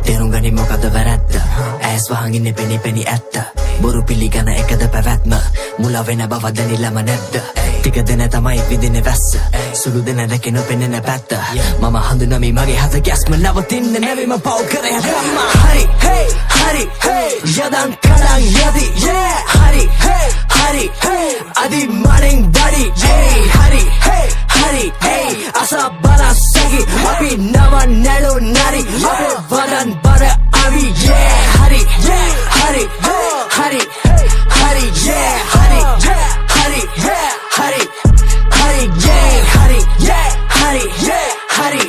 තේරුම් ගනි මොකද වැරැද්ද ඇස් වහන් ඉන්නේ පෙනි පෙනි ඇත්ත බොරු පිළිගන එකද පැවැත්ම මුලා වෙන බව දැනිලම නැද්ද ටික දෙන තමයි විදින වැස්ස සුළු දෙන දැකෙන පෙනෙන පැත්ත මම හඳුනමි මගේ හද ගැස්ම නවතින්න නැවිම පව් කරේ හැම හරි hey හරි hey යදන් කලන් යදි yeah හරි hey හරි hey අදි මරෙන් දඩි yeah හරි hey හරි hey අසා බලසකි අපි නව නැලු නරි අපේ වදන් බර අවි yeah හරි yeah හරි හරි හරි yeah හරි හරි හරි හරි yeah හරි හරි හරි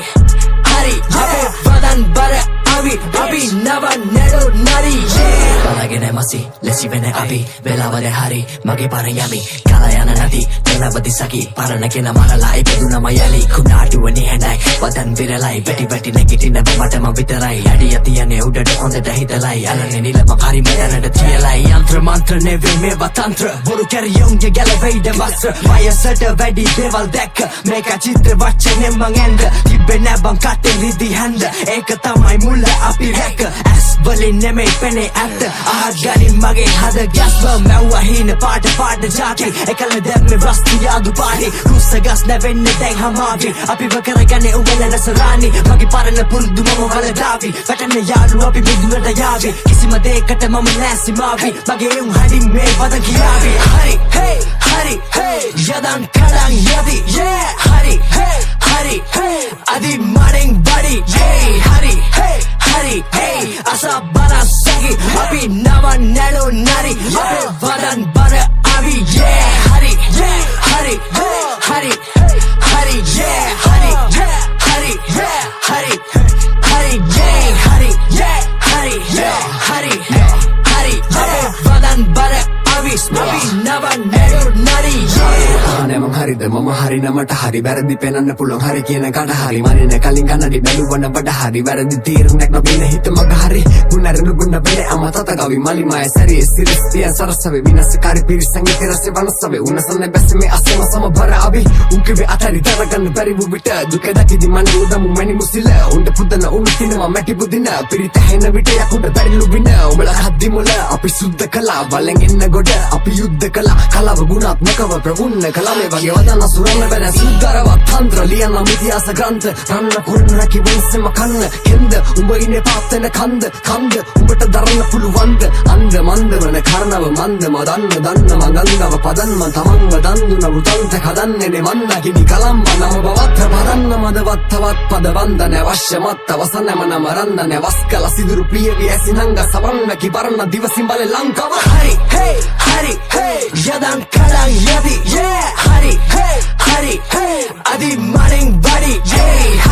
හරි අපේ වදන් බර අවි අපි නව නැලු නරි yeah බලගෙන මසි ලෙසි වෙන අපි වෙලාවද හරි මගේ පාර යමි කලා යන නැති තනවදි සකි පරණ කෙන මරලා ඉපදුනම යලි කුණාටුවනේ හැඳයි වදන් විරලයි වැටි වැටි නැගිටින බමටම විතරයි අඩිය තියන්නේ උඩට හොඳට හිතලයි අලන්නේ නිලම හරි මැදනට තියලයි යන්ත්‍ර මන්ත්‍ර නෙවෙයි මේවා තන්ත්‍ර බොරු කැරියොන්ගේ ගැලවෙයිද වස්ත්‍ර වයසට වැඩි දේවල් දැක්ක මේක චිත්‍ර වචනේ මං ඇන්ද තිබ්බේ නැබන් කටේ රිදි හැන්ද ඒක තමයි මුල අපි රැක ඇස් වලින් නෙමෙයි පෙනේ ඇත්ත අහත් ගනි මගේ හද ගැස්ම මැව්වා හීන පාට ජාති එකල දැම්මේ රස්ති යාදු පාටි රුස්ස ගස් නැවෙන්නේ දැන් හමාවි අපිව කරගන්නේ උඹලන සරානි මගේ පරණ පුරුදු මම වලදාවි වැටෙන යාළු අපි මිදුනට යාවි කිසිම දෙයකට මම නැසි මාවි මගේ උන් හදින් මේ වදන් කියාවි හරි hey හරි hey යදන් කලන් යදි yeah හරි hey හරි hey අදි මරෙන් බඩි yeah හරි hey හරි hey අසා බලසකි අපි නව නැලු නරි අපේ වදන් බර අවි yeah හරි හරි හරි හරි yeah හරි හරි හරි හරි yeah හරි හරි හරි හරි අපේ වදන් බර අවි අපි නව නැලු නරි මම හරිද මම හරි නමට හරි වැරදි පෙනන්න පුළුවන් හරි කියන කඩ හරි මරින කලින් කන්නඩි බැලුවන බඩ හරි වැරදි තීරණයක් නොබින හිත මග හරි ගුණරන ගුණ බෙල අමතත ගවි මලිමය සරි සිරිස්තිය සරසවේ විනාශකාරී පිරිසංග කෙරසේ වනසවේ උනසන බැසමේ අසම සම බර අවි උන්කවේ අතරි දරගන්න බැරි වූ විට දුක දකිදි මන උදමු මැනි මුසිල උන්ට පුදන උණු තිනවා මැටි බුදින පිරිත හැන විට යකුට බැරිලු වින උඹලා හද්දි මුල අපි සුද්ධ කළා වලෙන් එන්න ගොඩ අපි යුද්ධ කළා කලාව ගුණාත්මකව ප්‍රවුන්න කළා මේ වගේ වදන සුරන්න බැන සුද්දරවත් තන්ත්‍ර ලියන මිතිහාස ග්‍රන්ථ රන්න කුරුණ හැකි වෙන්සම කන්න කෙන්ද උඹ ඉන්නේ පාත්තන කන්ද උඹට දරන්න පුළුවන්ද අන්ද මන්ද වන කරනව මන්ද මදන්න මගංගව පදන්ම තමන්ව දන්දුන වෘතන්ත කදන්නේ මන්ද කිනි කලම්බ නම බවත් පදන්න මදවත් තවත් පද වන්දන අවශ්‍ය මත් අවසනම නම රන්නන වස්කල සිදුරු පියවි ඇසිනංග සවන්න කිබරන්න දිවසින් බල ලංකාව හරි hey හරි hey යදන් කලන් යදි yeah හරි hey හරි hey අදි මරෙන් බඩි yeah